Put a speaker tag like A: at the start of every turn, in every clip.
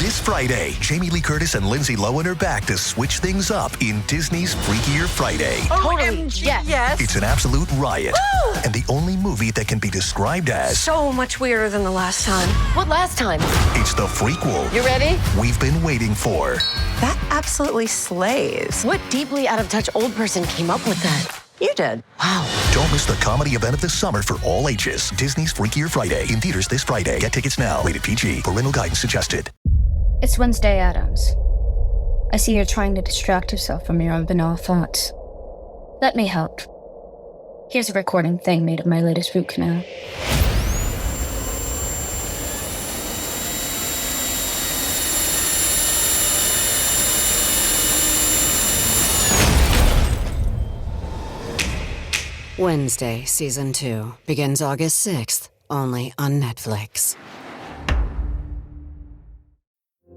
A: This Friday, Jamie Lee Curtis and Lindsay Lohan are back to switch things up in Disney's Freakier Friday.
B: Totally, yes.
A: It's an absolute riot,
B: Woo!
A: and the only movie that can be described as
B: So much weirder than the last time.
C: What last time?
A: it's the frequel
C: You ready?
A: we've been waiting for.
D: That absolutely slays.
C: What deeply out of touch old person came up with that?
D: You did.
C: Wow.
A: Don't miss the comedy event of the summer for all ages. Disney's Freakier Friday in theaters this Friday. Get tickets now. Rated PG. Parental guidance suggested.
E: It's Wednesday Addams. I see you're trying to distract yourself from your own banal thoughts. Let me help. Here's a recording thing made of my latest root canal.
F: Wednesday, Season 2, begins August 6th, only on Netflix.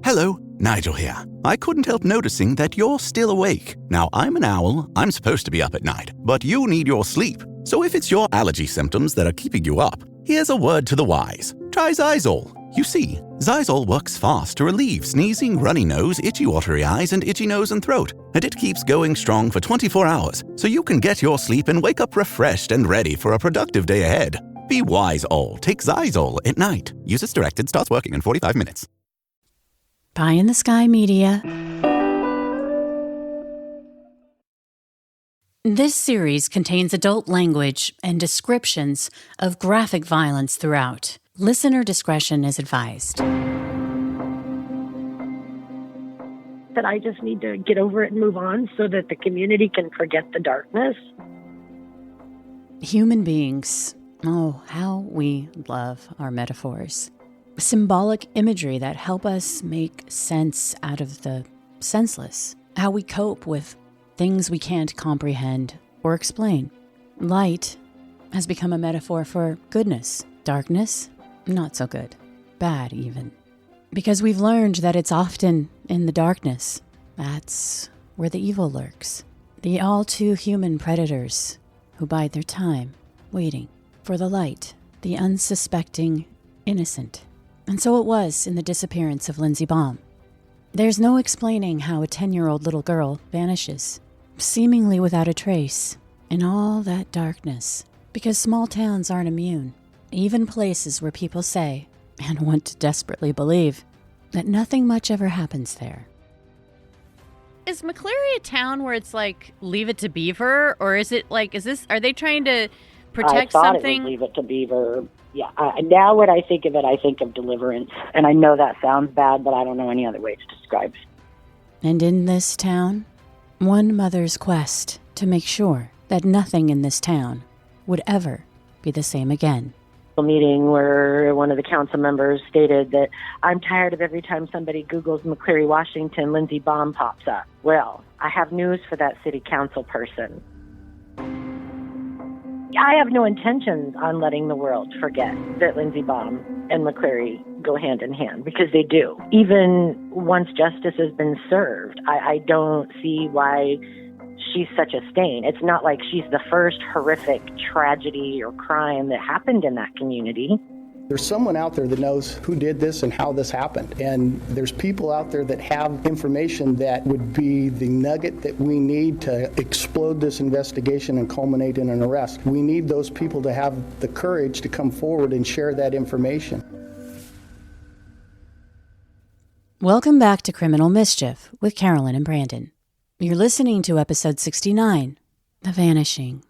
G: Hello, Nigel here. I couldn't help noticing that you're still awake. Now, I'm an owl, I'm supposed to be up at night, but you need your sleep. So if it's your allergy symptoms that are keeping you up, here's a word to the wise. Try Xyzal. You see, Xyzal works fast to relieve sneezing, runny nose, itchy watery eyes, and itchy nose and throat. And it keeps going strong for 24 hours, so you can get your sleep and wake up refreshed and ready for a productive day ahead. Be wise, all. Take Xyzal at night. Use as directed. Starts working in 45 minutes.
H: Pie in the Sky Media. This series contains adult language and descriptions of graphic violence throughout. Listener discretion is advised.
I: That I just need to get over it and move on so that the community can forget the darkness.
H: Human beings. Oh, how we love our metaphors. Symbolic imagery that help us make sense out of the senseless. How we cope with things we can't comprehend or explain. Light has become a metaphor for goodness. Darkness, not so good. Bad, even. Because we've learned that it's often in the darkness. That's where the evil lurks. The all-too-human predators who bide their time, waiting for the light, the unsuspecting innocent. And so it was in the disappearance of Lindsey Baum. There's no explaining how a 10-year-old little girl vanishes, seemingly without a trace, in all that darkness. Because small towns aren't immune. Even places where people say, and want to desperately believe, that nothing much ever happens there.
J: Is McCleary a town where it's like, leave it to Beaver? Or is it like, are they trying to protect
I: I thought
J: something?
I: it was Leave It to Beaver. Yeah. Now when I think of it, I think of Deliverance. And I know that sounds bad, but I don't know any other way to describe it.
H: And in this town, one mother's quest to make sure that nothing in this town would ever be the same again.
I: A meeting where one of the council members stated that I'm tired of every time somebody Googles McCleary, Washington, Lindsey Baum pops up. Well, I have news for that city council person. I have no intentions on letting the world forget that Lindsey Baum and McCleary go hand in hand, because they do. Even once justice has been served, I don't see why she's such a stain. It's not like she's the first horrific tragedy or crime that happened in that community.
K: There's someone out there that knows who did this and how this happened. And there's people out there that have information that would be the nugget that we need to explode this investigation and culminate in an arrest. We need those people to have the courage to come forward and share that information.
H: Welcome back to Criminal Mischief with Carolyn and Brandon. You're listening to episode 69, The Vanishing.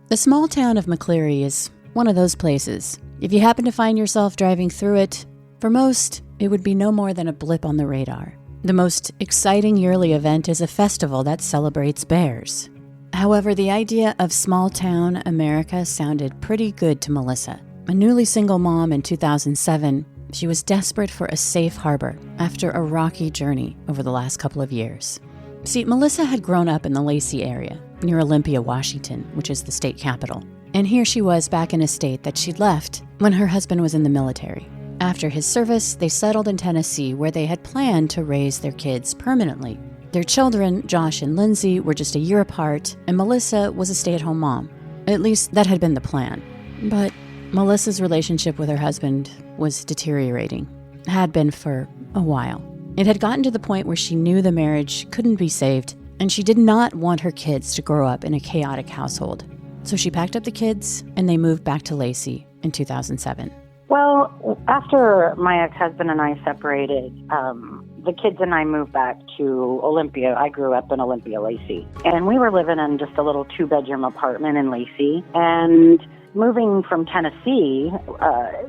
H: The small town of McCleary is one of those places. If you happen to find yourself driving through it, for most, it would be no more than a blip on the radar. The most exciting yearly event is a festival that celebrates bears. However, the idea of small town America sounded pretty good to Melissa. A newly single mom in 2007, she was desperate for a safe harbor after a rocky journey over the last couple of years. See, Melissa had grown up in the Lacey area, near Olympia, Washington, which is the state capital. And here she was back in a state that she'd left when her husband was in the military. After his service, they settled in Tennessee, where they had planned to raise their kids permanently. Their children, Josh and Lindsey, were just a year apart, and Melissa was a stay-at-home mom. At least that had been the plan. But Melissa's relationship with her husband was deteriorating, had been for a while. It had gotten to the point where she knew the marriage couldn't be saved, and she did not want her kids to grow up in a chaotic household. So she packed up the kids, and they moved back to Lacey in 2007.
I: Well, after my ex-husband and I separated, the kids and I moved back to Olympia. I grew up in Olympia, Lacey. And we were living in just a little 2-bedroom apartment in Lacey. And moving from Tennessee,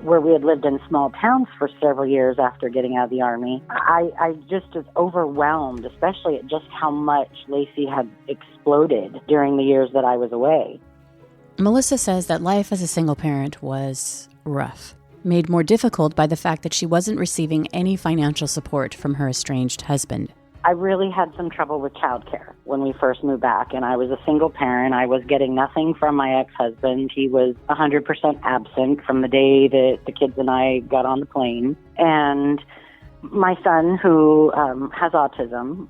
I: where we had lived in small towns for several years after getting out of the Army, I just was overwhelmed, especially at just how much Lacey had exploded during the years that I was away.
H: Melissa says that life as a single parent was rough, made more difficult by the fact that she wasn't receiving any financial support from her estranged husband.
I: I really had some trouble with childcare when we first moved back, and I was a single parent. I was getting nothing from my ex-husband. He was 100% absent from the day that the kids and I got on the plane. And my son, who has autism,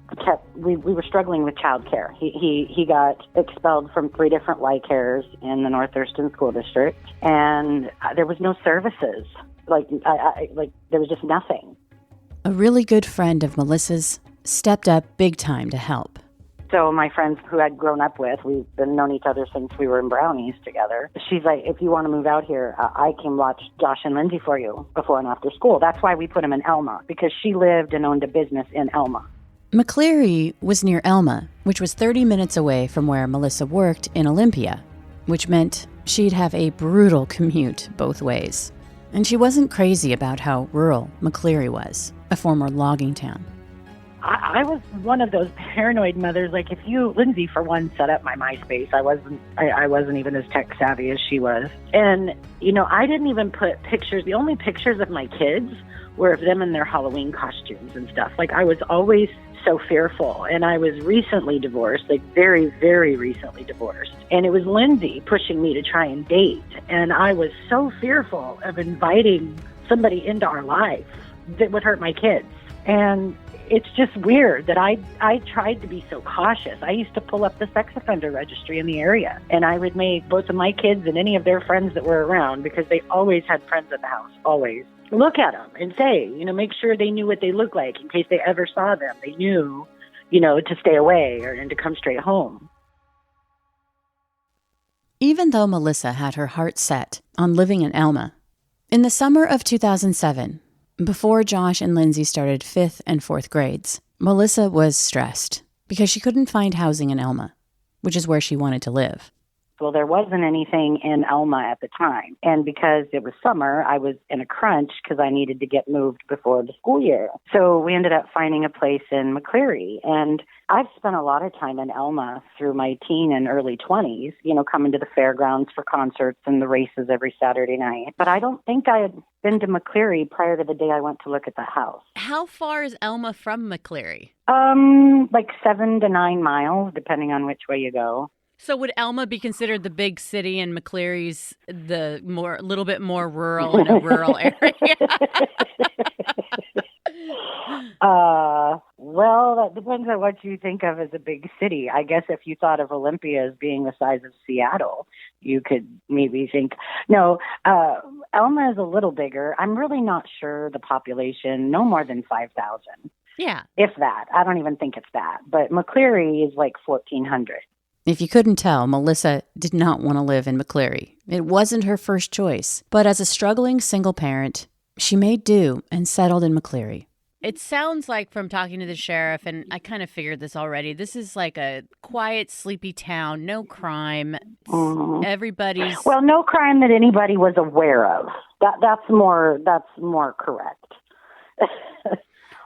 I: we were struggling with childcare. He got expelled from 3 different Y cares in the North Thurston School District, and there was no services. There was just nothing.
H: A really good friend of Melissa's stepped up big time to help.
I: So my friends who I'd grown up with, we've been known each other since we were in Brownies together. She's like, if you want to move out here, I can watch Josh and Lindsey for you before and after school. That's why we put them in Elma, because she lived and owned a business in Elma.
H: McCleary was near Elma, which was 30 minutes away from where Melissa worked in Olympia, which meant she'd have a brutal commute both ways. And she wasn't crazy about how rural McCleary was, a former logging town.
I: I was one of those paranoid mothers. Like, if you, Lindsey, for one, set up my MySpace, I wasn't even as tech savvy as she was. And, I didn't even put pictures. The only pictures of my kids were of them in their Halloween costumes and stuff. Like, I was always so fearful. And I was recently divorced, like very, very recently divorced. And it was Lindsey pushing me to try and date. And I was so fearful of inviting somebody into our life that would hurt my kids. And it's just weird that I tried to be so cautious. I used to pull up the sex offender registry in the area, and I would make both of my kids and any of their friends that were around, because they always had friends at the house, always, look at them and say, make sure they knew what they looked like in case they ever saw them. They knew, to stay away and to come straight home.
H: Even though Melissa had her heart set on living in Elma, in the summer of 2007, before Josh and Lindsey started 5th and 4th grades, Melissa was stressed because she couldn't find housing in Elma, which is where she wanted to live.
I: Well, there wasn't anything in Elma at the time. And because it was summer, I was in a crunch because I needed to get moved before the school year. So we ended up finding a place in McCleary. And I've spent a lot of time in Elma through my teen and early 20s, coming to the fairgrounds for concerts and the races every Saturday night. But I don't think I had been to McCleary prior to the day I went to look at the house.
J: How far is Elma from McCleary?
I: Like 7 to 9 miles, depending on which way you go.
J: So would Elma be considered the big city and McCleary's the little bit more rural in a rural area?
I: Well, that depends on what you think of as a big city. I guess if you thought of Olympia as being the size of Seattle, you could maybe think, no, Elma is a little bigger. I'm really not sure the population, no more than 5,000.
J: Yeah.
I: If that. I don't even think it's that. But McCleary is like 1,400.
H: If you couldn't tell, Melissa did not want to live in McCleary. It wasn't her first choice. But as a struggling single parent, she made do and settled in McCleary.
J: It sounds like, from talking to the sheriff, and I kind of figured this already, this is like a quiet, sleepy town, no crime.
I: Mm-hmm.
J: Everybody's...
I: Well, no crime that anybody was aware of. That's more correct.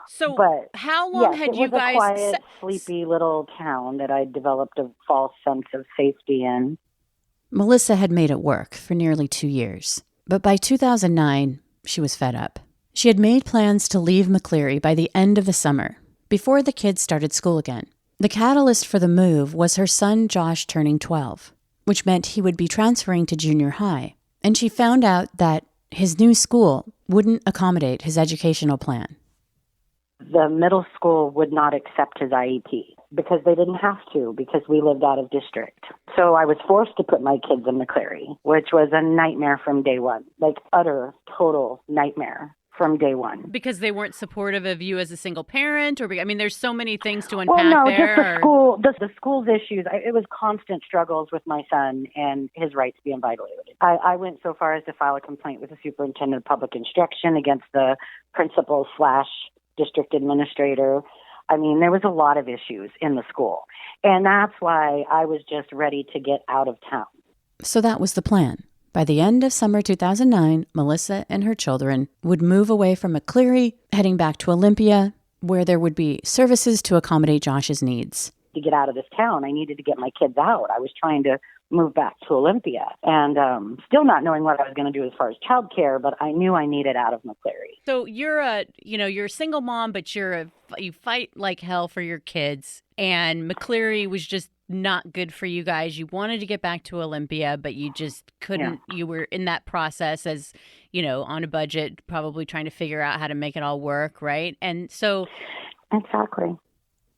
J: So
I: but,
J: how long
I: yes,
J: had you guys...
I: It was a quiet, sleepy little town that I developed a false sense of safety in.
H: Melissa had made it work for nearly 2 years. But by 2009, she was fed up. She had made plans to leave McCleary by the end of the summer, before the kids started school again. The catalyst for the move was her son Josh turning 12, which meant he would be transferring to junior high. And she found out that his new school wouldn't accommodate his educational plan.
I: The middle school would not accept his IEP. because they didn't have to, because we lived out of district. So I was forced to put my kids in McCleary, which was a nightmare from day one, like utter, total nightmare from day one.
J: Because they weren't supportive of you as a single parent? Or, I mean, there's so many things to unpack there.
I: Well, no, just the school, the school's issues. It was constant struggles with my son and his rights being violated. I went so far as to file a complaint with the superintendent of public instruction against the principal/district administrator. I mean, there was a lot of issues in the school. And that's why I was just ready to get out of town.
H: So that was the plan. By the end of summer 2009, Melissa and her children would move away from McCleary, heading back to Olympia, where there would be services to accommodate Josh's needs.
I: To get out of this town, I needed to get my kids out. I was trying to move back to Olympia and still not knowing what I was going to do as far as childcare, but I knew I needed out of McCleary.
J: So you're a single mom, but you fight like hell for your kids, and McCleary was just not good for you guys. You wanted to get back to Olympia, but you just couldn't. Yeah. You were in that process as, on a budget, probably trying to figure out how to make it all work, right? And so...
I: Exactly.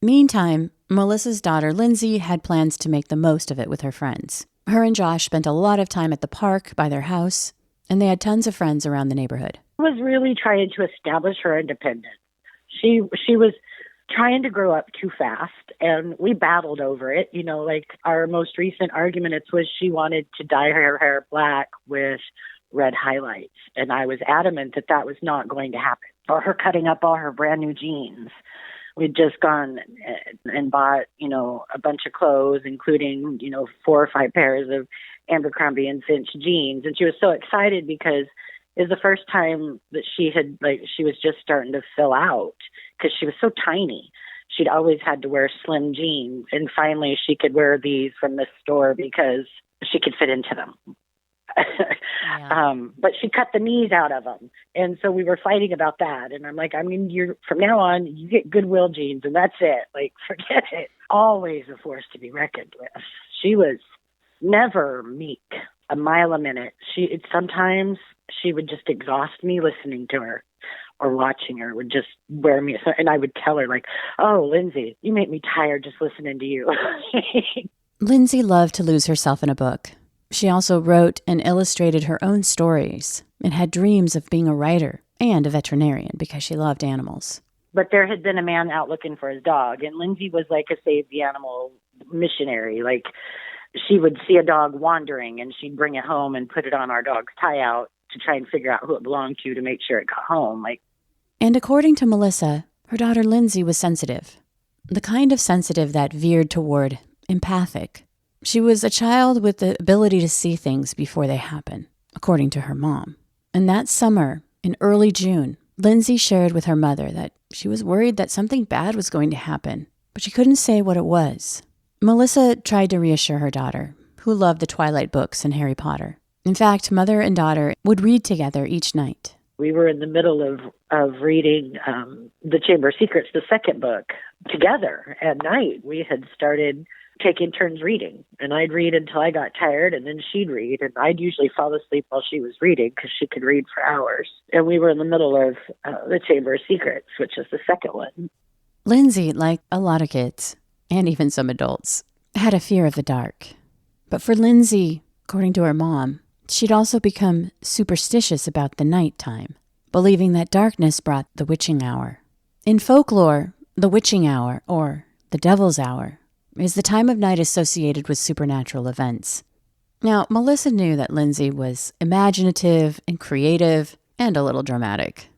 H: Meantime, Melissa's daughter, Lindsey, had plans to make the most of it with her friends. Her and Josh spent a lot of time at the park by their house, and they had tons of friends around the neighborhood.
I: I was really trying to establish her independence. She was trying to grow up too fast, and we battled over it. Like our most recent argument, it was she wanted to dye her hair black with red highlights, and I was adamant that that was not going to happen. Or her cutting up all her brand new jeans. We'd just gone and bought, a bunch of clothes, including, 4 or 5 pairs of Abercrombie and Finch jeans. And she was so excited because it was the first time that she was just starting to fill out because she was so tiny. She'd always had to wear slim jeans. And finally she could wear these from this store because she could fit into them.
J: Yeah.
I: But she cut the knees out of them. And so we were fighting about that. And I'm like, from now on, you get Goodwill jeans and that's it. Like, forget it. Always a force to be reckoned with. She was never meek, a mile a minute. Sometimes she would just exhaust me listening to her or watching her, would just wear me. And I would tell her like, oh, Lindsey, you make me tired just listening to you.
H: Lindsey loved to lose herself in a book. She also wrote and illustrated her own stories and had dreams of being a writer and a veterinarian because she loved animals.
I: But there had been a man out looking for his dog, and Lindsey was like a save the animal missionary. Like, she would see a dog wandering, and she'd bring it home and put it on our dog's tie-out to try and figure out who it belonged to make sure it got home.
H: And according to Melissa, her daughter Lindsey was sensitive. The kind of sensitive that veered toward empathic. She was a child with the ability to see things before they happen, according to her mom. And that summer, in early June, Lindsey shared with her mother that she was worried that something bad was going to happen, but she couldn't say what it was. Melissa tried to reassure her daughter, who loved the Twilight books and Harry Potter. In fact, mother and daughter would read together each night.
I: We were in the middle of reading The Chamber of Secrets, the second book, together at night. We had started taking turns reading, and I'd read until I got tired, and then she'd read, and I'd usually fall asleep while she was reading because she could read for hours. And we were in the middle of The Chamber of Secrets, which is the second one.
H: Lindsey, like a lot of kids, and even some adults, had a fear of the dark. But for Lindsey, according to her mom, she'd also become superstitious about the nighttime, believing that darkness brought the witching hour. In folklore, the witching hour, or the devil's hour, is the time of night associated with supernatural events. Now, Melissa knew that Lindsey was imaginative and creative and a little dramatic.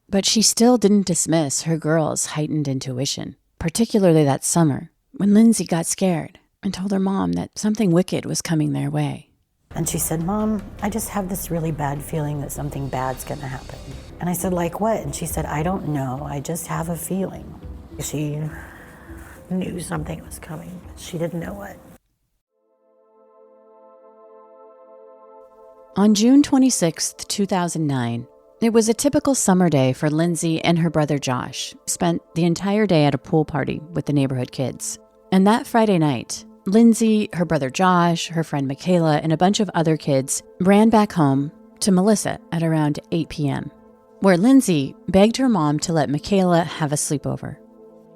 H: But she still didn't dismiss her girl's heightened intuition, particularly that summer when Lindsey got scared and told her mom that something wicked was coming their way.
L: And she said, Mom, I just have this really bad feeling that something bad's going to happen. And I said, like what? And she said, I don't know. I just have a feeling. She knew something was coming, but she didn't know what.
H: On June 26, 2009, it was a typical summer day for Lindsey and her brother Josh, who spent the entire day at a pool party with the neighborhood kids. And that Friday night, Lindsey, her brother Josh, her friend Michaela, and a bunch of other kids ran back home to Melissa at around 8 p.m., where Lindsey begged her mom to let Michaela have a sleepover.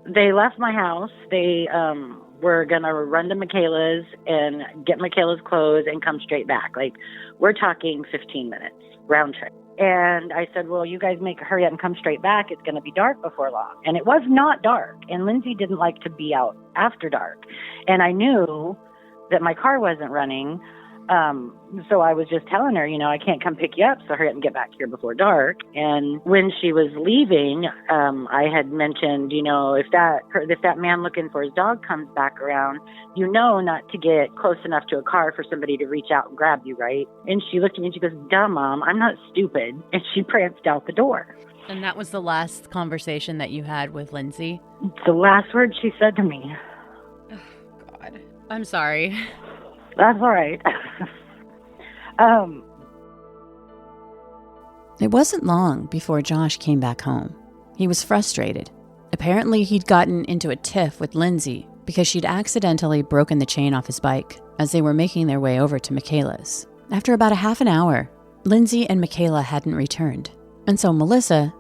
I: They left my house. They were going to run to Michaela's and get Michaela's clothes and come straight back. Like, we're talking 15 minutes, round trip. And I said, well, you guys hurry up and come straight back. It's going to be dark before long. And it was not dark. And Lindsey didn't like to be out after dark. And I knew that my car wasn't running. So I was just telling her, I can't come pick you up, so hurry up and get back here before dark. And when she was leaving, I had mentioned, if that man looking for his dog comes back around, not to get close enough to a car for somebody to reach out and grab you, right? And she looked at me and she goes, duh, Mom, I'm not stupid. And she pranced out the door.
J: And that was the last conversation that you had with Lindsey?
I: The last word she said to me.
J: Oh, God. I'm sorry.
I: That's all right.
H: It wasn't long before Josh came back home. He was frustrated. Apparently, he'd gotten into a tiff with Lindsey because she'd accidentally broken the chain off his bike as they were making their way over to Michaela's. After about a half an hour, Lindsey and Michaela hadn't returned, and so Melissa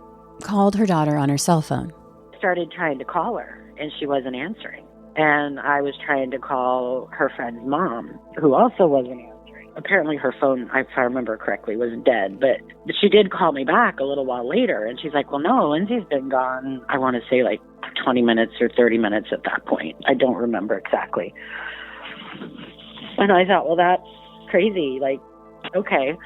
H: called her daughter on her cell phone.
I: Started trying to call her, and she wasn't answering. And I was trying to call her friend's mom, who also wasn't answering. Apparently her phone, if I remember correctly, was dead. But she did call me back a little while later. And she's like, well, no, Lindsey's been gone, I want to say like 20 minutes or 30 minutes at that point. I don't remember exactly. And I thought, well, that's crazy. Like, okay.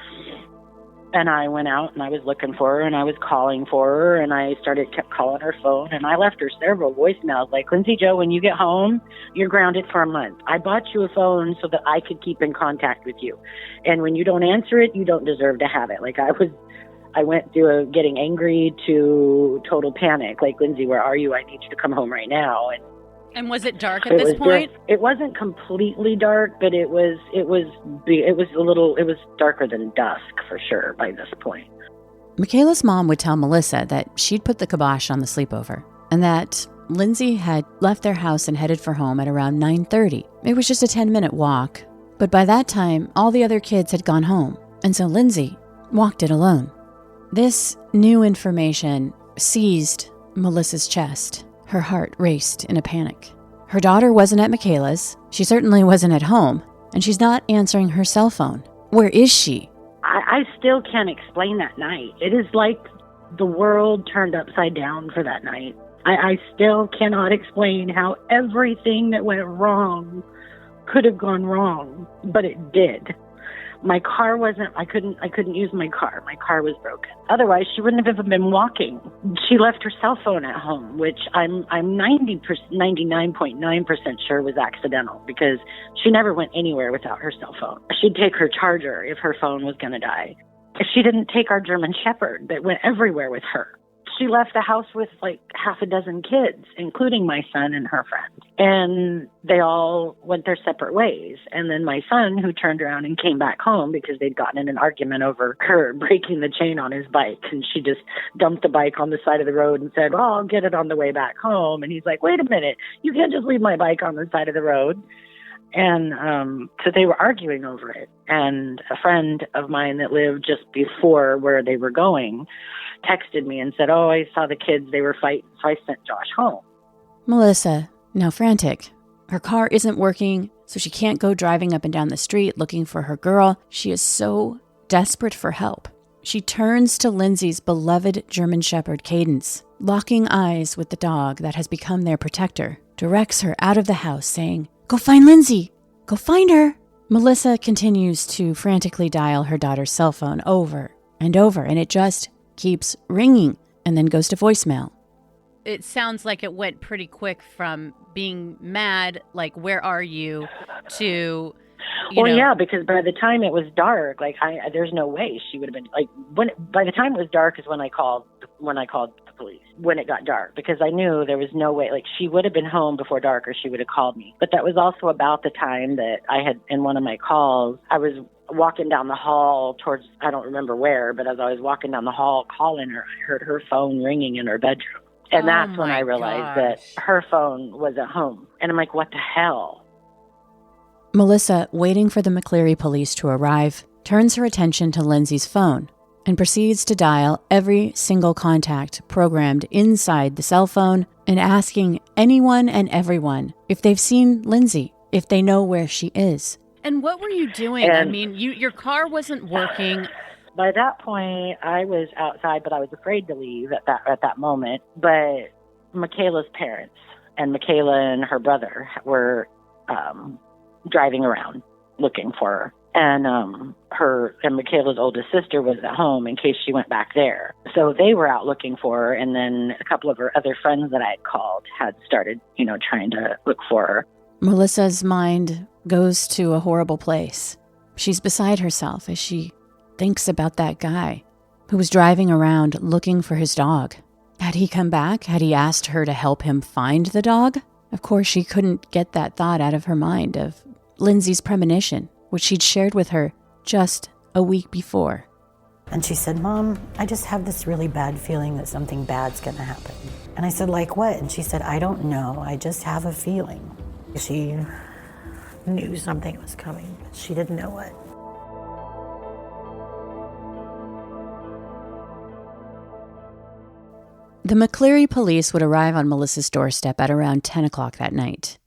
I: And I went out and I was looking for her and I was calling for her and I kept calling her phone and I left her several voicemails like, Lindsey Jo, when you get home, you're grounded for a month. I bought you a phone so that I could keep in contact with you. And when you don't answer it, you don't deserve to have it. Like I went through getting angry to total panic. Like, Lindsey, where are you? I need you to come home right now.
J: And was it dark at this point?
I: It wasn't completely dark, but it was darker than dusk for sure by this point.
H: Michaela's mom would tell Melissa that she'd put the kibosh on the sleepover and that Lindsey had left their house and headed for home at around 9:30. It was just a 10-minute walk, but by that time, all the other kids had gone home, and so Lindsey walked it alone. This new information seized Melissa's chest. Her heart raced in a panic. Her daughter wasn't at Michaela's. She certainly wasn't at home. And she's not answering her cell phone. Where is she?
I: I still can't explain that night. It is like the world turned upside down for that night. I still cannot explain how everything that went wrong could have gone wrong, but it did. My car I couldn't use my car. My car was broken. Otherwise, she wouldn't have even been walking. She left her cell phone at home, which I'm 99.9% sure was accidental because she never went anywhere without her cell phone. She'd take her charger if her phone was going to die. She didn't take our German Shepherd that went everywhere with her. She left the house with like half a dozen kids, including my son and her friend. And they all went their separate ways. And then my son, who turned around and came back home because they'd gotten in an argument over her breaking the chain on his bike. And she just dumped the bike on the side of the road and said, well, I'll get it on the way back home. And he's like, wait a minute, you can't just leave my bike on the side of the road. And so they were arguing over it. And a friend of mine that lived just before where they were going texted me and said, oh, I saw the kids, they were fighting, so I sent Josh home.
H: Melissa, now frantic. Her car isn't working, so she can't go driving up and down the street looking for her girl. She is so desperate for help. She turns to Lindsey's beloved German Shepherd, Cadence, locking eyes with the dog that has become their protector, directs her out of the house saying, go find Lindsey! Go find her! Melissa continues to frantically dial her daughter's cell phone over and over, and it just keeps ringing and then goes to voicemail.
J: It sounds like it went pretty quick from being mad, like, where are you, to,
I: yeah, because by the time it was dark, like, there's no way she would have been, like, by the time it was dark is when I called the police, when it got dark, because I knew there was no way, like, she would have been home before dark or she would have called me. But that was also about the time that I had, in one of my calls, I was walking down the hall towards, I don't remember where, but as I was walking down the hall calling her, I heard her phone ringing in her bedroom. And that's when I realized that her phone was at home. And I'm like, what the hell?
H: Melissa, waiting for the McCleary police to arrive, turns her attention to Lindsey's phone. and proceeds to dial every single contact programmed inside the cell phone and asking anyone and everyone if they've seen Lindsey, if they know where she is.
J: And what were you doing? I mean, your car wasn't working.
I: By that point, I was outside, but I was afraid to leave at that moment. But Michaela's parents and Michaela and her brother were driving around looking for her. And Michaela's oldest sister was at home in case she went back there. So they were out looking for her, and then a couple of her other friends that I had called had started, trying to look for her.
H: Melissa's mind goes to a horrible place. She's beside herself as she thinks about that guy who was driving around looking for his dog. Had he come back? Had he asked her to help him find the dog? Of course, she couldn't get that thought out of her mind of Lindsey's premonition, which she'd shared with her just a week before.
L: And she said, Mom, I just have this really bad feeling that something bad's gonna happen. And I said, like what? And she said, I don't know, I just have a feeling. She knew something was coming, but she didn't know what.
H: The McCleary police would arrive on Melissa's doorstep at around 10 o'clock that night.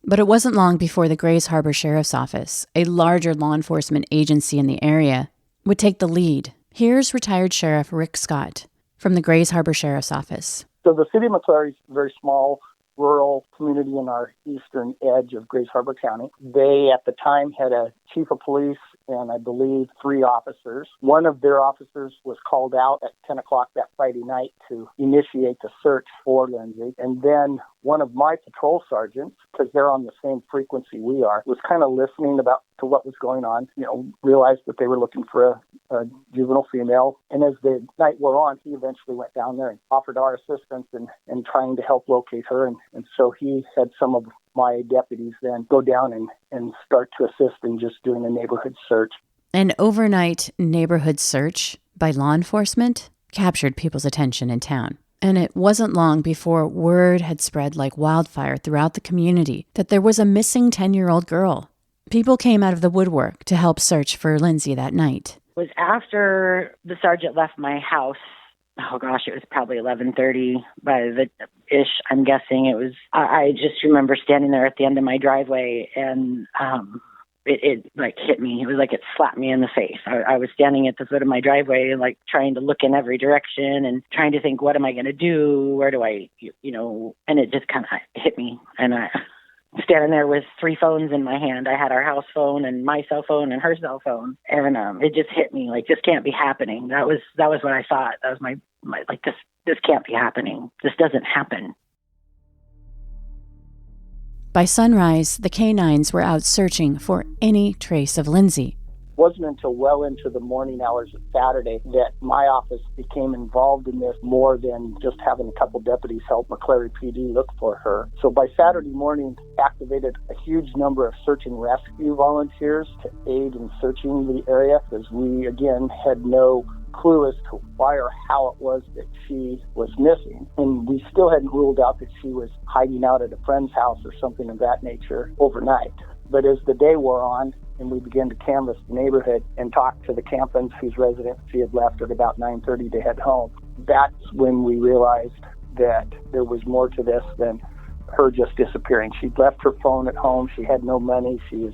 H: But it wasn't long before the Grays Harbor Sheriff's Office, a larger law enforcement agency in the area, would take the lead. Here's retired Sheriff Rick Scott from the Grays Harbor Sheriff's Office.
K: So the city of McCleary is a very small rural community in our eastern edge of Grays Harbor County. They, at the time, had a chief of police and I believe 3 officers. One of their officers was called out at 10 o'clock that Friday night to initiate the search for Lindsey. And then one of my patrol sergeants, because they're on the same frequency we are, was kind of listening to what was going on, realized that they were looking for a juvenile female. And as the night wore on, he eventually went down there and offered our assistance in trying to help locate her. And so he had some of my deputies then go down and start to assist in just doing a neighborhood search.
H: An overnight neighborhood search by law enforcement captured people's attention in town. And it wasn't long before word had spread like wildfire throughout the community that there was a missing 10-year-old girl. People came out of the woodwork to help search for Lindsey that night.
I: It was after the sergeant left my house. Oh gosh, it was probably 11:30 by the ish. I'm guessing it was. I just remember standing there at the end of my driveway, and it like hit me. It was like it slapped me in the face. I was standing at the foot of my driveway, like trying to look in every direction and trying to think, what am I going to do? Where do I, And it just kind of hit me, and I. Standing there with 3 phones in my hand. I had our house phone and my cell phone and her cell phone. And it just hit me like, this can't be happening. That was what I thought. That was my like, this can't be happening. This doesn't happen.
H: By sunrise, the canines were out searching for any trace of Lindsey.
K: It wasn't until well into the morning hours of Saturday that my office became involved in this more than just having a couple deputies help McCleary PD look for her. So by Saturday morning, activated a huge number of search and rescue volunteers to aid in searching the area, because we, again, had no clue as to why or how it was that she was missing. And we still hadn't ruled out that she was hiding out at a friend's house or something of that nature overnight. But as the day wore on, and we began to canvass the neighborhood and talk to the Campins whose residence she had left at about 9:30 to head home, that's when we realized that there was more to this than her just disappearing. She'd left her phone at home. She had no money. She was,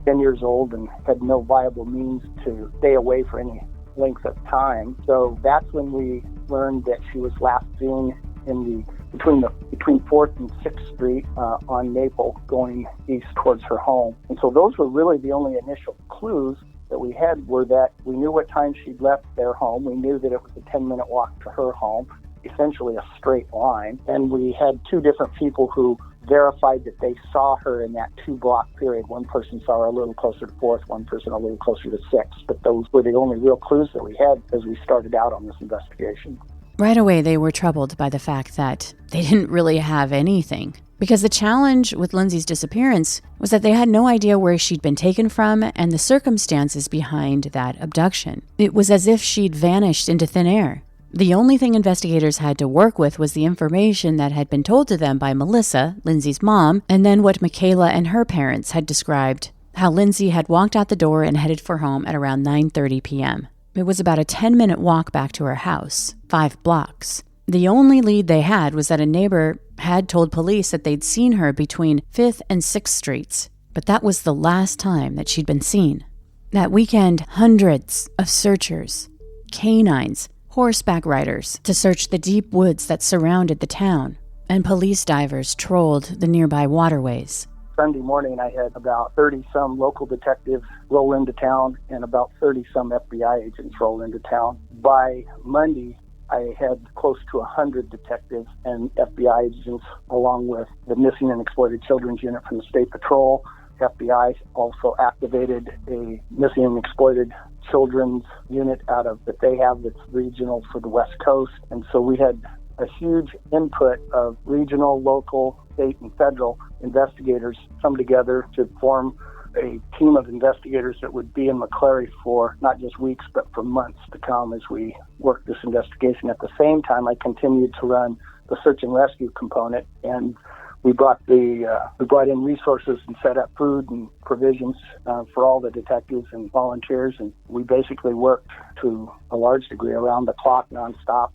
K: 10 years old and had no viable means to stay away for any length of time. So that's when we learned that she was last seen in between 4th and 6th Street on Maple going east towards her home. And so those were really the only initial clues that we had, were that we knew what time she'd left their home. We knew that it was a 10-minute walk to her home, essentially a straight line. And we had 2 different people who verified that they saw her in that 2-block period. One person saw her a little closer to 4th, one person a little closer to 6th. But those were the only real clues that we had as we started out on this investigation.
H: Right away, they were troubled by the fact that they didn't really have anything. Because the challenge with Lindsey's disappearance was that they had no idea where she'd been taken from and the circumstances behind that abduction. It was as if she'd vanished into thin air. The only thing investigators had to work with was the information that had been told to them by Melissa, Lindsey's mom, and then what Michaela and her parents had described, how Lindsey had walked out the door and headed for home at around 9:30 p.m. It was about a 10-minute walk back to her house, 5 blocks. The only lead they had was that a neighbor had told police that they'd seen her between 5th and 6th Streets, but that was the last time that she'd been seen. That weekend, hundreds of searchers, canines, horseback riders to search the deep woods that surrounded the town, and police divers trolled the nearby waterways.
K: Sunday morning, I had about 30-some local detectives roll into town and about 30-some FBI agents roll into town. By Monday, I had close to 100 detectives and FBI agents, along with the Missing and Exploited Children's Unit from the State Patrol. FBI also activated a Missing and Exploited Children's Unit that they have that's regional for the West Coast. And so we had a huge input of regional, local, state, and federal investigators come together to form a team of investigators that would be in McClary for not just weeks, but for months to come as we worked this investigation. At the same time, I continued to run the search and rescue component, and we brought in resources and set up food and provisions for all the detectives and volunteers, and we basically worked to a large degree around the clock, nonstop.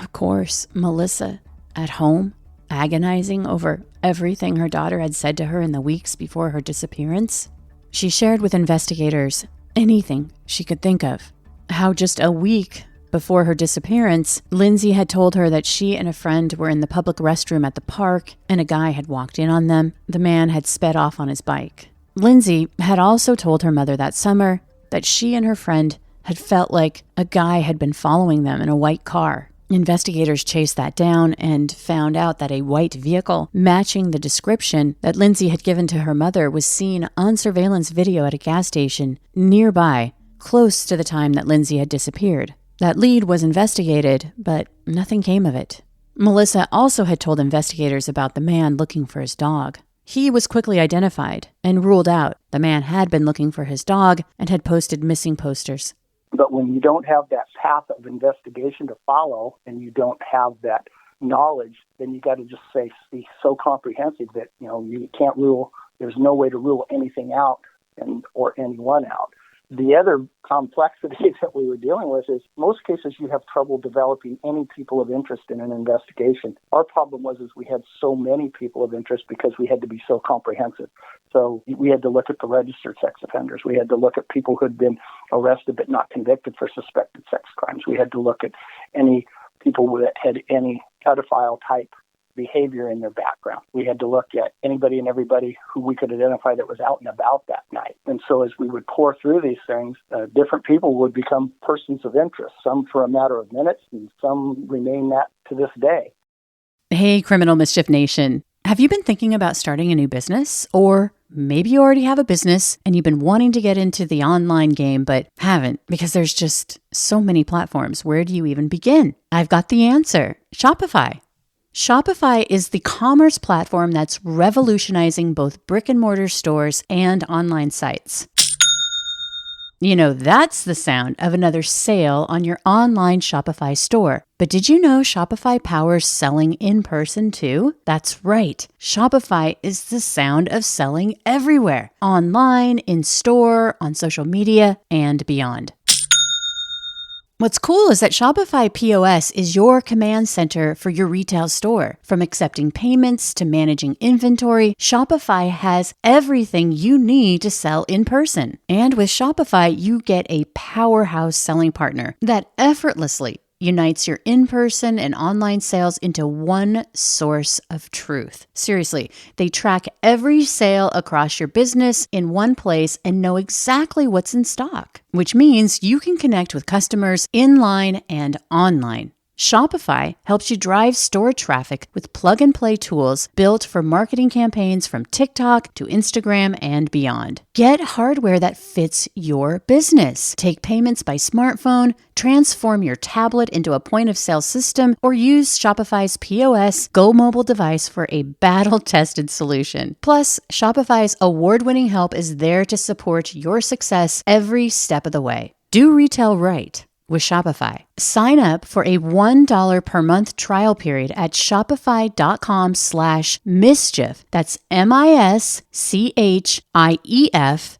H: Of course, Melissa, at home, agonizing over everything her daughter had said to her in the weeks before her disappearance. She shared with investigators anything she could think of. How just a week before her disappearance, Lindsey had told her that she and a friend were in the public restroom at the park and a guy had walked in on them. The man had sped off on his bike. Lindsey had also told her mother that summer that she and her friend had felt like a guy had been following them in a white car. Investigators chased that down and found out that a white vehicle matching the description that Lindsey had given to her mother was seen on surveillance video at a gas station nearby, close to the time that Lindsey had disappeared. That lead was investigated, but nothing came of it. Melissa also had told investigators about the man looking for his dog. He was quickly identified and ruled out. The man had been looking for his dog and had posted missing posters.
K: But when you don't have that path of investigation to follow and you don't have that knowledge, then you got to just be so comprehensive that, you can't rule, there's no way to rule anything out or anyone out. The other complexity that we were dealing with is most cases you have trouble developing any people of interest in an investigation. Our problem was we had so many people of interest because we had to be so comprehensive. So we had to look at the registered sex offenders. We had to look at people who had been arrested but not convicted for suspected sex crimes. We had to look at any people that had any pedophile type behavior in their background. We had to look at anybody and everybody who we could identify that was out and about that night. And so as we would pour through these things, different people would become persons of interest, some for a matter of minutes and some remain that to this day.
H: Hey, Criminal Mischief Nation. Have you been thinking about starting a new business? Or maybe you already have a business and you've been wanting to get into the online game but haven't because there's just so many platforms. Where do you even begin? I've got the answer. Shopify. Shopify is the commerce platform that's revolutionizing both brick and mortar stores and online sites. That's the sound of another sale on your online Shopify store. But did you know Shopify powers selling in person too? That's right. Shopify is the sound of selling everywhere. Online, in store, on social media, and beyond. What's cool is that Shopify POS is your command center for your retail store. From accepting payments to managing inventory, Shopify has everything you need to sell in person. And with Shopify, you get a powerhouse selling partner that effortlessly unites your in-person and online sales into one source of truth. Seriously, they track every sale across your business in one place and know exactly what's in stock, which means you can connect with customers in-line and online. Shopify helps you drive store traffic with plug-and-play tools built for marketing campaigns from TikTok to Instagram and beyond. Get hardware that fits your business. Take payments by smartphone, transform your tablet into a point-of-sale system, or use Shopify's POS Go mobile device for a battle-tested solution. Plus, Shopify's award-winning help is there to support your success every step of the way. Do retail right with Shopify. Sign up for a $1 per month trial period at shopify.com/mischief. That's MISCHIEF,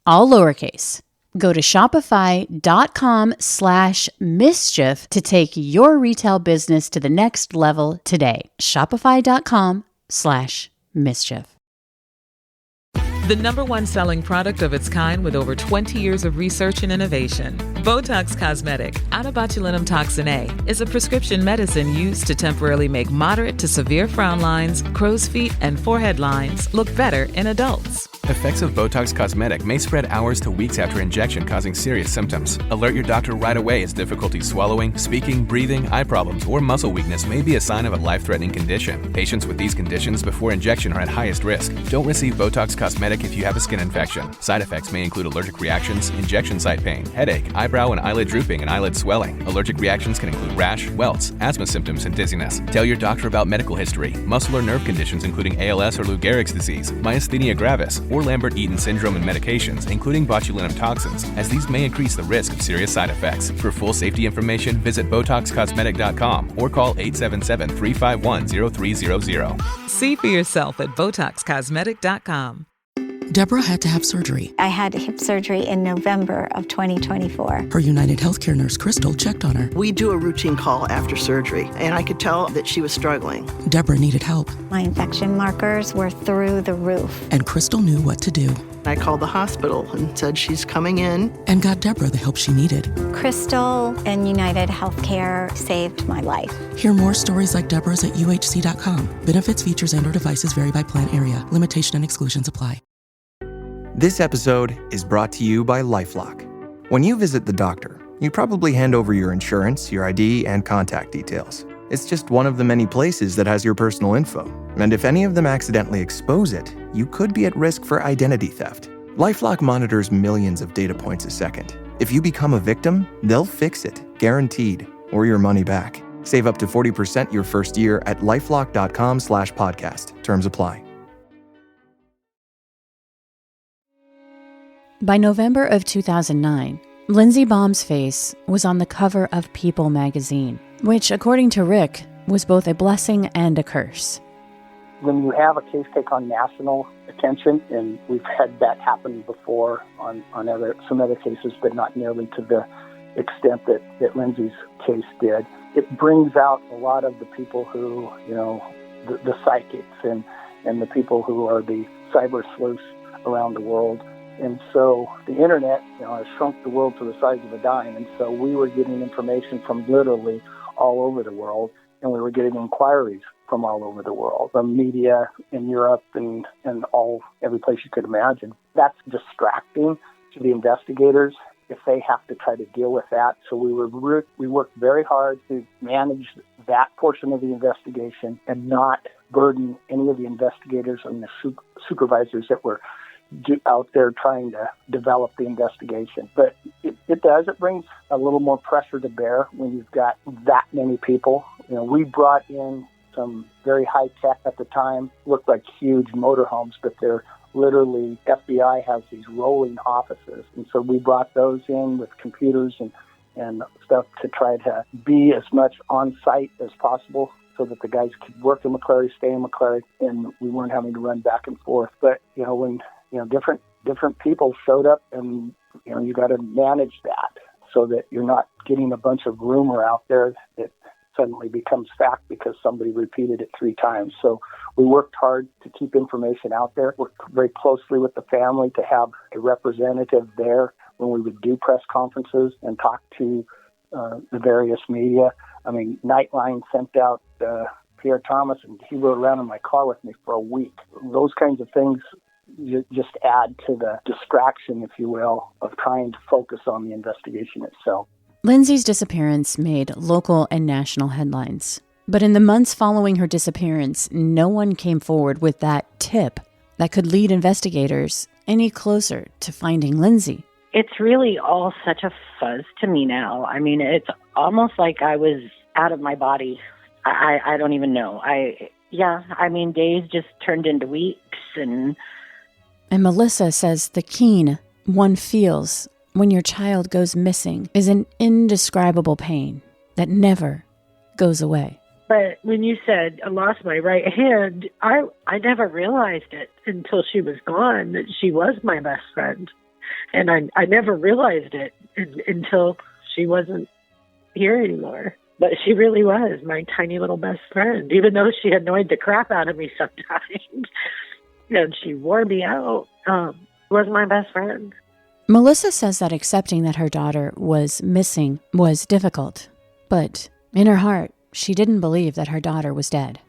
H: all lowercase. Go to shopify.com/mischief to take your retail business to the next level today. Shopify.com/mischief.
M: The number one selling product of its kind with over 20 years of research and innovation. Botox Cosmetic, onabotulinum toxin A, is a prescription medicine used to temporarily make moderate to severe frown lines, crow's feet, and forehead lines look better in adults.
N: Effects of Botox Cosmetic may spread hours to weeks after injection, causing serious symptoms. Alert your doctor right away as difficulty swallowing, speaking, breathing, eye problems, or muscle weakness may be a sign of a life-threatening condition. Patients with these conditions before injection are at highest risk. Don't receive Botox Cosmetic if you have a skin infection. Side effects may include allergic reactions, injection site pain, headache, eyebrow and eyelid drooping, and eyelid swelling. Allergic reactions can include rash, welts, asthma symptoms, and dizziness. Tell your doctor about medical history, muscle or nerve conditions including ALS or Lou Gehrig's disease, myasthenia gravis, or Lambert-Eaton syndrome and medications, including botulinum toxins, as these may increase the risk of serious side effects. For full safety information, visit BotoxCosmetic.com or call 877-351-0300.
M: See for yourself at BotoxCosmetic.com.
O: Deborah had to have surgery.
P: I had hip surgery in November of 2024.
O: Her United Healthcare nurse, Crystal, checked on her.
Q: We do a routine call after surgery, and I could tell that she was struggling.
O: Deborah needed help.
P: My infection markers were through the roof.
O: And Crystal knew what to do.
Q: I called the hospital and said she's coming in.
O: And got Deborah the help she needed.
P: Crystal and United Healthcare saved my life.
O: Hear more stories like Deborah's at uhc.com. Benefits, features, and/or devices vary by plan area. Limitation and exclusions apply.
R: This episode is brought to you by LifeLock. When you visit the doctor, you probably hand over your insurance, your ID, and contact details. It's just one of the many places that has your personal info. And if any of them accidentally expose it, you could be at risk for identity theft. LifeLock monitors millions of data points a second. If you become a victim, they'll fix it, guaranteed, or your money back. Save up to 40% your first year at lifelock.com/podcast. Terms apply.
H: By November of 2009, Lindsey Baum's face was on the cover of People magazine, which, according to Rick, was both a blessing and a curse.
K: When you have a case take on national attention, and we've had that happen before on some other cases, but not nearly to the extent that Lindsey's case did, it brings out a lot of the people who, the psychics and the people who are the cyber sleuths around the world. And so the internet, has shrunk the world to the size of a dime. And so we were getting information from literally all over the world, and we were getting inquiries from all over the world, from media in Europe and every place you could imagine. That's distracting to the investigators if they have to try to deal with that. So we worked very hard to manage that portion of the investigation and not burden any of the investigators and the supervisors that were out there trying to develop the investigation. But it brings a little more pressure to bear when you've got that many people. We brought in some very high tech at the time, looked like huge motorhomes, but they're literally, FBI has these rolling offices. And so we brought those in with computers and stuff to try to be as much on site as possible, so that the guys could work in McClary, stay in McClary, and we weren't having to run back and forth. But, when different people showed up, and, you got to manage that so that you're not getting a bunch of rumor out there that suddenly becomes fact because somebody repeated it 3 times. So we worked hard to keep information out there, worked very closely with the family to have a representative there when we would do press conferences and talk to the various media. I mean, Nightline sent out Pierre Thomas, and he rode around in my car with me for a week. Those kinds of things just add to the distraction, if you will, of trying to focus on the investigation itself.
H: Lindsey's disappearance made local and national headlines. But in the months following her disappearance, no one came forward with that tip that could lead investigators any closer to finding Lindsey.
I: It's really all such a fuzz to me now. I mean, it's almost like I was out of my body. I don't even know. Days just turned into weeks. And
H: Melissa says the keen one feels when your child goes missing is an indescribable pain that never goes away.
S: But when you said I lost my right hand, I never realized it until she was gone that she was my best friend. And I never realized it until she wasn't here anymore. But she really was my tiny little best friend, even though she annoyed the crap out of me sometimes. And she wore me out. Was my best friend.
H: Melissa says that accepting that her daughter was missing was difficult. But in her heart, she didn't believe that her daughter was dead.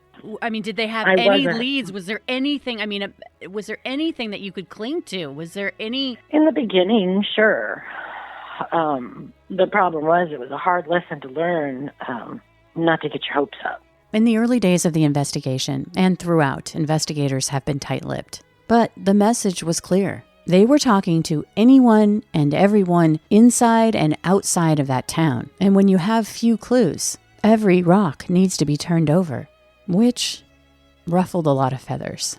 J: I mean, did they have any leads? Was there anything? I mean, was there anything that you could cling to? Was there any?
I: In the beginning, sure. The problem was it was a hard lesson to learn, not to get your hopes up.
H: In the early days of the investigation, and throughout, investigators have been tight-lipped. But the message was clear. They were talking to anyone and everyone inside and outside of that town. And when you have few clues, every rock needs to be turned over, which ruffled a lot of feathers.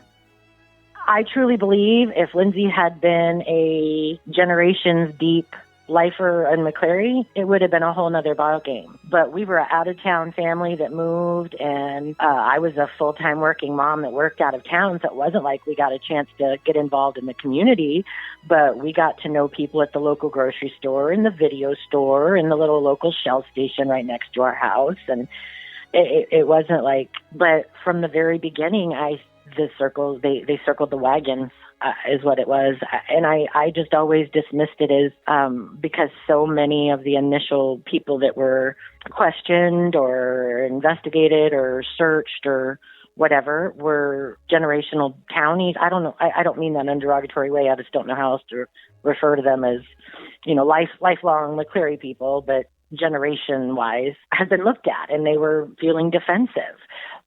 I: I truly believe if Lindsey had been a generations deep lifer in McCleary, it would have been a whole nother ball game. But we were an out-of-town family that moved, and I was a full-time working mom that worked out of town, so it wasn't like we got a chance to get involved in the community, but we got to know people at the local grocery store, in the video store, in the little local Shell station right next to our house, and it wasn't like, but from the very beginning, they circled the wagons. Is what it was. And I just always dismissed it as because so many of the initial people that were questioned or investigated or searched or whatever were generational townies. I don't know. I don't mean that in a derogatory way. I just don't know how else to refer to them as, lifelong McCleary people, but generation-wise have been looked at, and they were feeling defensive.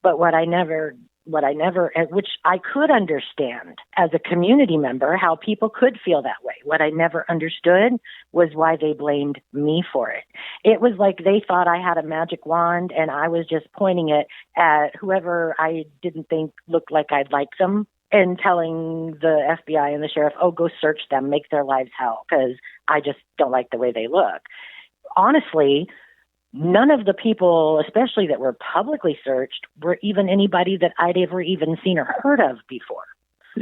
I: But what I never, which I could understand as a community member, how people could feel that way. What I never understood was why they blamed me for it. It was like they thought I had a magic wand and I was just pointing it at whoever I didn't think looked like I'd like them and telling the FBI and the sheriff, oh, go search them, make their lives hell, because I just don't like the way they look. Honestly, none of the people, especially that were publicly searched, were even anybody that I'd ever even seen or heard of before.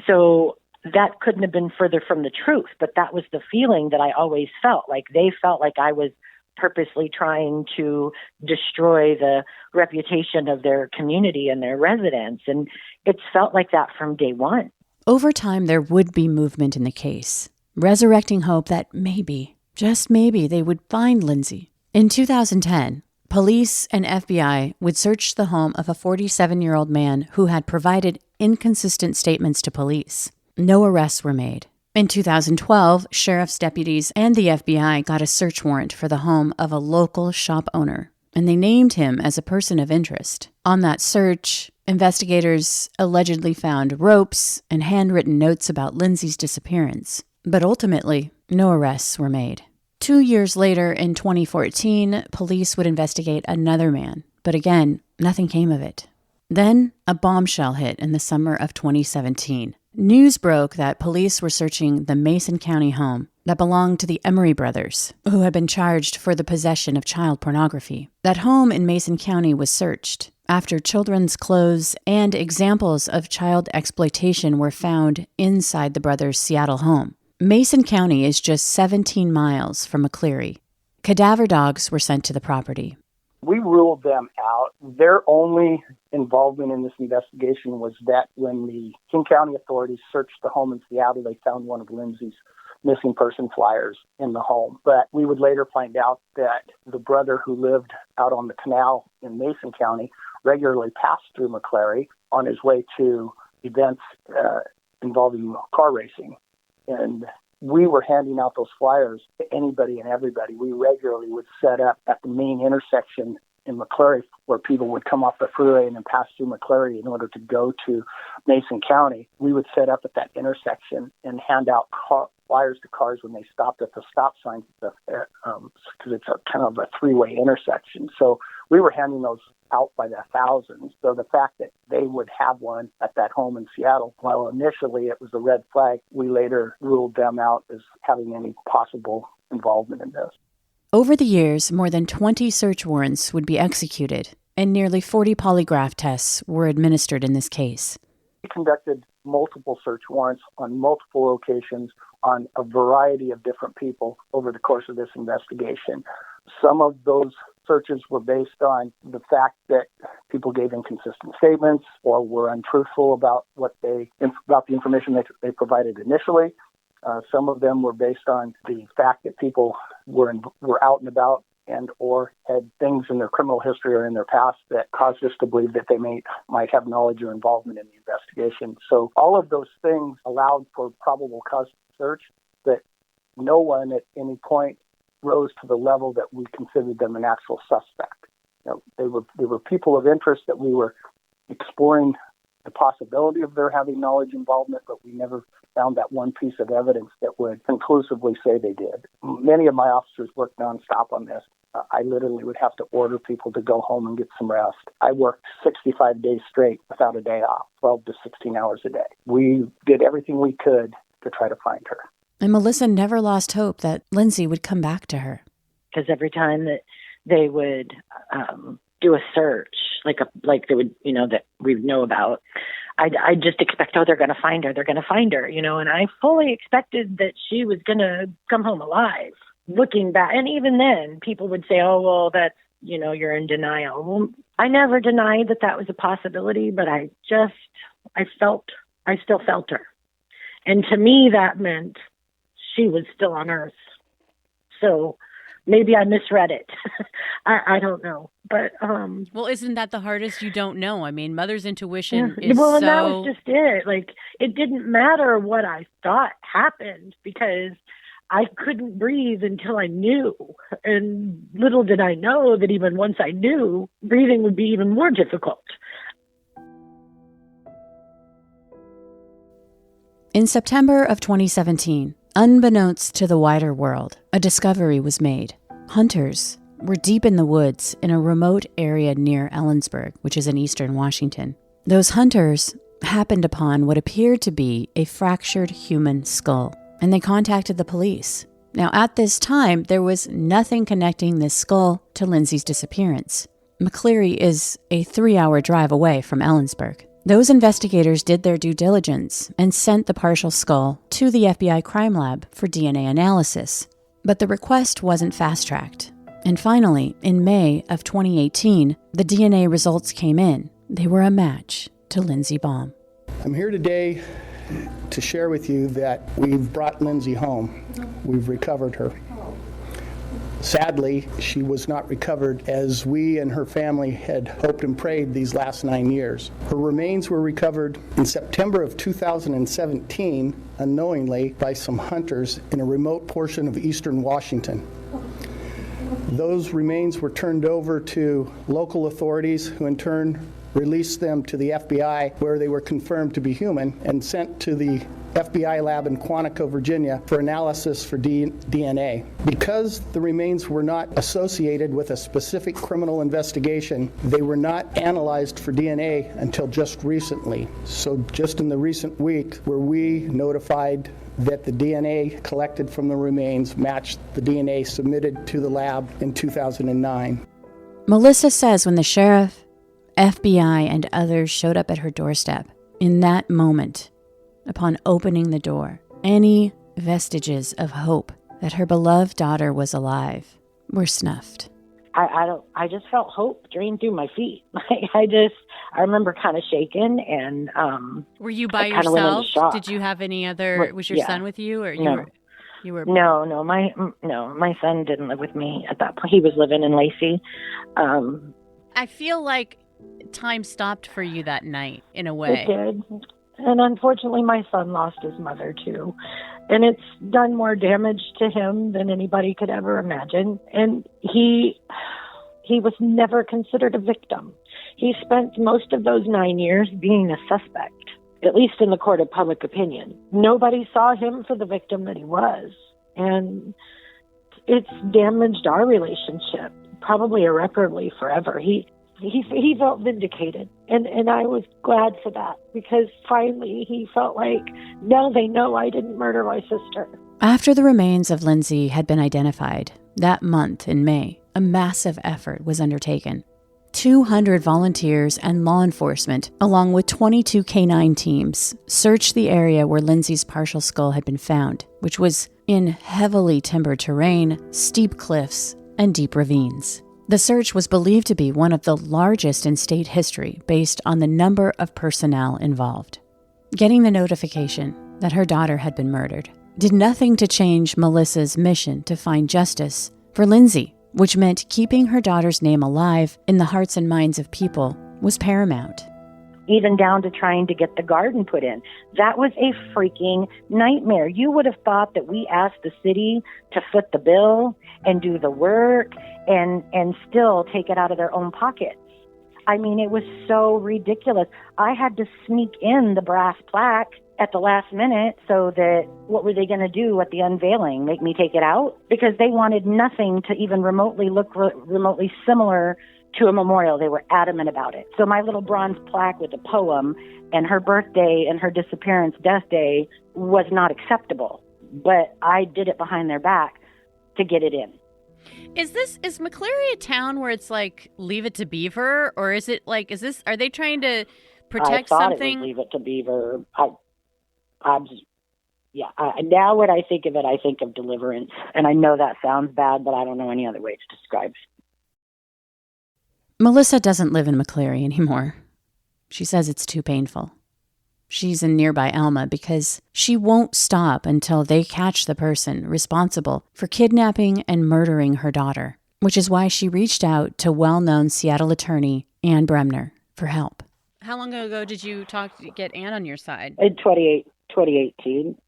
I: So that couldn't have been further from the truth, but that was the feeling that I always felt. Like they felt like I was purposely trying to destroy the reputation of their community and their residents, and it's felt like that from day one.
H: Over time, there would be movement in the case, resurrecting hope that maybe, just maybe, they would find Lindsey. In 2010, police and FBI would search the home of a 47-year-old man who had provided inconsistent statements to police. No arrests were made. In 2012, sheriff's deputies and the FBI got a search warrant for the home of a local shop owner, and they named him as a person of interest. On that search, investigators allegedly found ropes and handwritten notes about Lindsey's disappearance, but ultimately, no arrests were made. 2 years later, in 2014, police would investigate another man, but again, nothing came of it. Then, a bombshell hit in the summer of 2017. News broke that police were searching the Mason County home that belonged to the Emery brothers, who had been charged for the possession of child pornography. That home in Mason County was searched after children's clothes and examples of child exploitation were found inside the brothers' Seattle home. Mason County is just 17 miles from McCleary. Cadaver dogs were sent to the property.
K: We ruled them out. Their only involvement in this investigation was that when the King County authorities searched the home in Seattle, they found one of Lindsey's missing person flyers in the home. But we would later find out that the brother who lived out on the canal in Mason County regularly passed through McCleary on his way to events involving car racing. And we were handing out those flyers to anybody and everybody. We regularly would set up at the main intersection in McCleary where people would come off the freeway and then pass through McCleary in order to go to Mason County. We would set up at that intersection and hand out flyers to cars when they stopped at the stop signs because it's a kind of a three-way intersection. So we were handing those out by the thousands. So the fact that they would have one at that home in Seattle, while initially it was a red flag, we later ruled them out as having any possible involvement in this.
H: Over the years, more than 20 search warrants would be executed, and nearly 40 polygraph tests were administered in this case.
K: We conducted multiple search warrants on multiple locations on a variety of different people over the course of this investigation. Some of those searches were based on the fact that people gave inconsistent statements or were untruthful about the information they provided initially. Some of them were based on the fact that people were out and about and or had things in their criminal history or in their past that caused us to believe that they might have knowledge or involvement in the investigation. So all of those things allowed for probable cause search, but no one at any point rose to the level that we considered them an actual suspect. They were people of interest that we were exploring the possibility of their having knowledge involvement, but we never found that one piece of evidence that would conclusively say they did. Many of my officers worked nonstop on this. I literally would have to order people to go home and get some rest. I worked 65 days straight without a day off, 12 to 16 hours a day. We did everything we could to try to find her.
H: And Melissa never lost hope that Lindsey would come back to her.
I: Because every time that they would do a search, like they would, that we know about, I just expect, they're going to find her, and I fully expected that she was going to come home alive. Looking back, and even then, people would say, oh, well, that's, you're in denial. Well, I never denied that was a possibility, but I still felt her. And to me, that meant she was still on Earth. So maybe I misread it. I don't know. But
J: well, isn't that the hardest? You don't know. I mean, mother's intuition is
I: well, and
J: so...
I: that was just it. Like, it didn't matter what I thought happened because I couldn't breathe until I knew. And little did I know that even once I knew, breathing would be even more difficult.
H: In September of 2017, unbeknownst to the wider world, a discovery was made. Hunters were deep in the woods in a remote area near Ellensburg, which is in eastern Washington. Those hunters happened upon what appeared to be a fractured human skull, and they contacted the police. Now, at this time, there was nothing connecting this skull to Lindsey's disappearance. McCleary is a 3-hour drive away from Ellensburg. Those investigators did their due diligence and sent the partial skull to the FBI crime lab for DNA analysis. But the request wasn't fast-tracked. And finally, in May of 2018, the DNA results came in. They were a match to Lindsey Baum.
K: I'm here today to share with you that we've brought Lindsey home. We've recovered her. Sadly, she was not recovered as we and her family had hoped and prayed these last 9 years. Her remains were recovered in September of 2017, unknowingly, by some hunters in a remote portion of eastern Washington. Those remains were turned over to local authorities, who in turn released them to the FBI, where they were confirmed to be human and sent to the FBI lab in Quantico, Virginia, for analysis for DNA. Because the remains were not associated with a specific criminal investigation, they were not analyzed for DNA until just recently. So just in the recent week were we notified that the DNA collected from the remains matched the DNA submitted to the lab in 2009.
H: Melissa says when the sheriff, FBI, and others showed up at her doorstep, in that moment, upon opening the door, any vestiges of hope that her beloved daughter was alive were snuffed.
I: I just felt hope drain through my feet. I remember kind of shaking and
J: were you by yourself? Did you have any other? Was your son with you, or you were?
I: No. My son didn't live with me at that point. He was living in Lacey.
J: I feel like time stopped for you that night in a way.
I: It did. And unfortunately, my son lost his mother, too. And it's done more damage to him than anybody could ever imagine. And he was never considered a victim. He spent most of those 9 years being a suspect, at least in the court of public opinion. Nobody saw him for the victim that he was. And it's damaged our relationship, probably irreparably forever. He felt vindicated, and I was glad for that, because finally he felt like, now they know I didn't murder my sister.
H: After the remains of Lindsey had been identified, that month in May, a massive effort was undertaken. 200 volunteers and law enforcement, along with 22 canine teams, searched the area where Lindsey's partial skull had been found, which was in heavily timbered terrain, steep cliffs, and deep ravines. The search was believed to be one of the largest in state history based on the number of personnel involved. Getting the notification that her daughter had been murdered did nothing to change Melissa's mission to find justice for Lindsey, which meant keeping her daughter's name alive in the hearts and minds of people was paramount.
I: Even down to trying to get the garden put in. That was a freaking nightmare. You would have thought that we asked the city to foot the bill and do the work and still take it out of their own pockets. I mean, it was so ridiculous. I had to sneak in the brass plaque at the last minute so that what were they going to do at the unveiling? Make me take it out? Because they wanted nothing to even remotely look remotely similar to a memorial. They were adamant about it. So my little bronze plaque with a poem and her birthday and her disappearance death day was not acceptable. But I did it behind their back to get it in.
J: Is McCleary a town where it's like leave it to Beaver, or is it like are they trying to protect something?
I: It was leave it to Beaver. Now when I think of it, I think of Deliverance, and I know that sounds bad, but I don't know any other way to describe it.
H: Melissa doesn't live in McCleary anymore. She says it's too painful. She's in nearby Alma because she won't stop until they catch the person responsible for kidnapping and murdering her daughter, which is why she reached out to well-known Seattle attorney Ann Bremner for help.
J: How long ago did you get Ann on your side?
I: In 2018.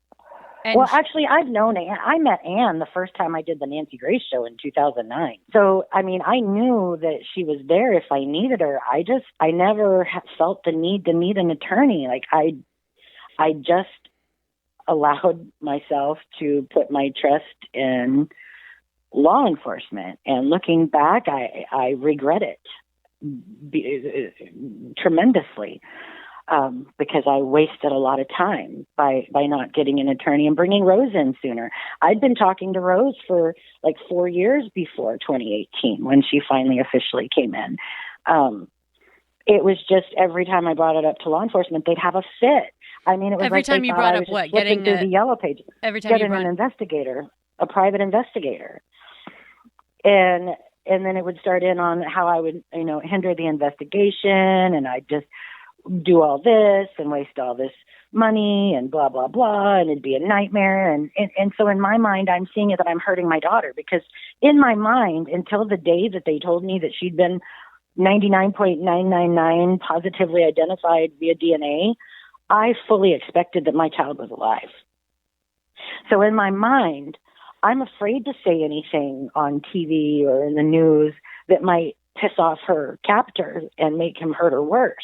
J: And
I: well, actually, I've known Ann. I met Ann the first time I did the Nancy Grace show in 2009. So, I mean, I knew that she was there if I needed her. I never felt the need to need an attorney. Like, I just allowed myself to put my trust in law enforcement. And looking back, I regret it tremendously. Because I wasted a lot of time by not getting an attorney and bringing Rose in sooner. I'd been talking to Rose for like 4 years before 2018 when she finally officially came in. It was just every time I brought it up to law enforcement, they'd have a fit. I mean, it was
J: every time you brought up what?
I: Getting through the yellow pages.
J: Every time
I: an investigator, a private investigator. And then it would start in on how I would, hinder the investigation, and I'd just do all this and waste all this money and blah, blah, blah, and it'd be a nightmare. And so in my mind, I'm seeing it that I'm hurting my daughter, because in my mind, until the day that they told me that she'd been 99.999 positively identified via DNA, I fully expected that my child was alive. So in my mind, I'm afraid to say anything on TV or in the news that might piss off her captor and make him hurt her worse.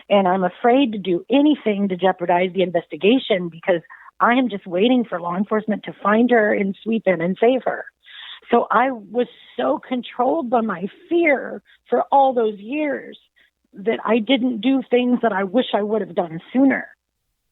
I: And I'm afraid to do anything to jeopardize the investigation, because I am just waiting for law enforcement to find her and sweep in and save her. So I was so controlled by my fear for all those years that I didn't do things that I wish I would have done sooner.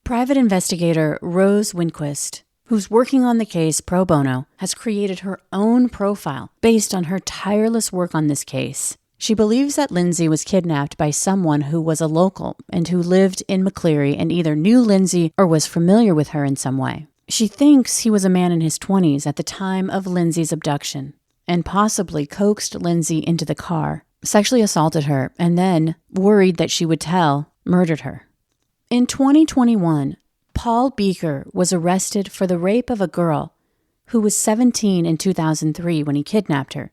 H: Private investigator Rose Winquist, who's working on the case pro bono, has created her own profile based on her tireless work on this case. She believes that Lindsey was kidnapped by someone who was a local and who lived in McCleary and either knew Lindsey or was familiar with her in some way. She thinks he was a man in his 20s at the time of Lindsey's abduction and possibly coaxed Lindsey into the car, sexually assaulted her, and then, worried that she would tell, murdered her. In 2021, Paul Beaker was arrested for the rape of a girl who was 17 in 2003 when he kidnapped her.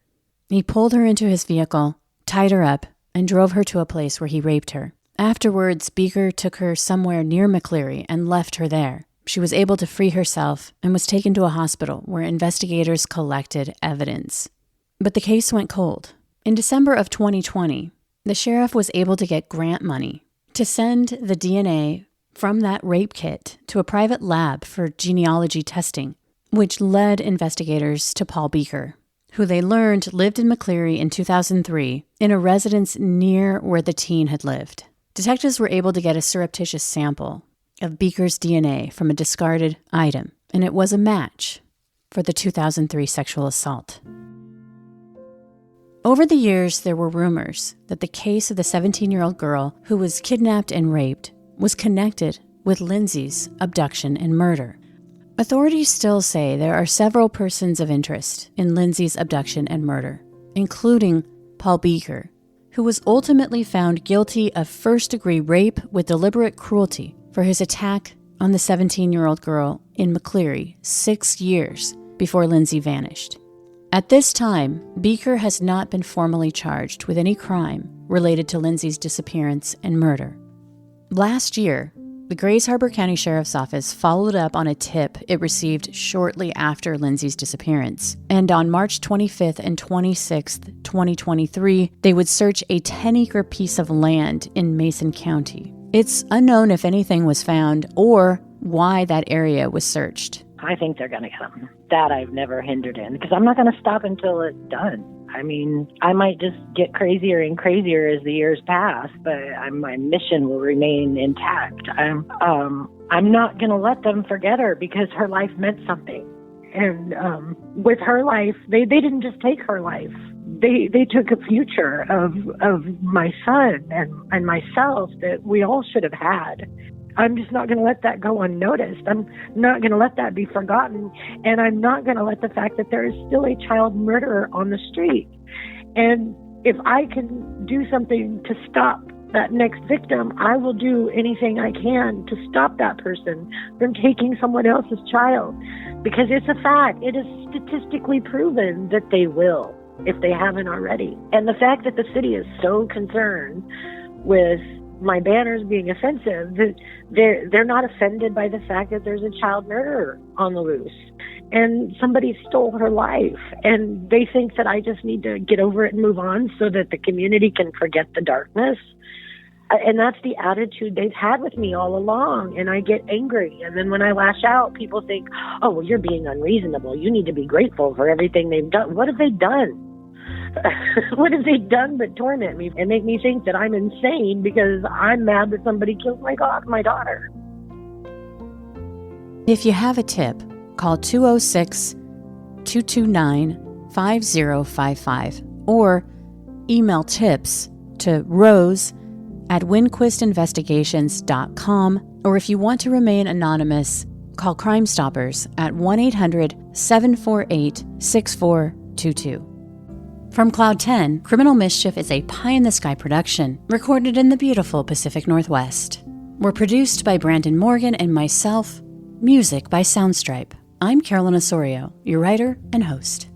H: He pulled her into his vehicle, tied her up, and drove her to a place where he raped her. Afterwards, Beaker took her somewhere near McCleary and left her there. She was able to free herself and was taken to a hospital where investigators collected evidence. But the case went cold. In December of 2020, the sheriff was able to get grant money to send the DNA from that rape kit to a private lab for genealogy testing, which led investigators to Paul Beaker, who they learned lived in McCleary in 2003 in a residence near where the teen had lived. Detectives were able to get a surreptitious sample of Beaker's DNA from a discarded item, and it was a match for the 2003 sexual assault. Over the years, there were rumors that the case of the 17-year-old girl who was kidnapped and raped was connected with Lindsey's abduction and murder. Authorities still say there are several persons of interest in Lindsey's abduction and murder, including Paul Beaker, who was ultimately found guilty of first-degree rape with deliberate cruelty for his attack on the 17-year-old girl in McCleary 6 years before Lindsey vanished. At this time, Beaker has not been formally charged with any crime related to Lindsey's disappearance and murder. Last year, the Grays Harbor County Sheriff's Office followed up on a tip it received shortly after Lindsey's disappearance, and on March 25th and 26th, 2023, they would search a 10-acre piece of land in Mason County. It's unknown if anything was found or why that area was searched.
I: I think they're going to get them. That I've never hindered in, because I'm not going to stop until it's done. I mean, I might just get crazier and crazier as the years pass, but my mission will remain intact. I'm not going to let them forget her, because her life meant something. And with her life, they didn't just take her life. They took a future of my son and myself that we all should have had. I'm just not going to let that go unnoticed. I'm not going to let that be forgotten. And I'm not going to let the fact that there is still a child murderer on the street. And if I can do something to stop that next victim, I will do anything I can to stop that person from taking someone else's child. Because it's a fact. It is statistically proven that they will, if they haven't already. And the fact that the city is so concerned with my banners being offensive, they're not offended by the fact that there's a child murderer on the loose and somebody stole her life, and they think that I just need to get over it and move on so that the community can forget the darkness. And that's the attitude they've had with me all along, and I get angry. And then when I lash out, people think, oh, well, you're being unreasonable. You need to be grateful for everything they've done. What have they done? What have they done but torment me and make me think that I'm insane because I'm mad that somebody killed my daughter?
H: If you have a tip, call 206-229-5055 or email tips to rose@winquistinvestigations.com, or if you want to remain anonymous, call Crime Stoppers at 1-800-748-6422. From Cloud 10, Criminal Mischief is a pie-in-the-sky production recorded in the beautiful Pacific Northwest. We're produced by Brandon Morgan and myself, music by Soundstripe. I'm Carolyn Osorio, your writer and host.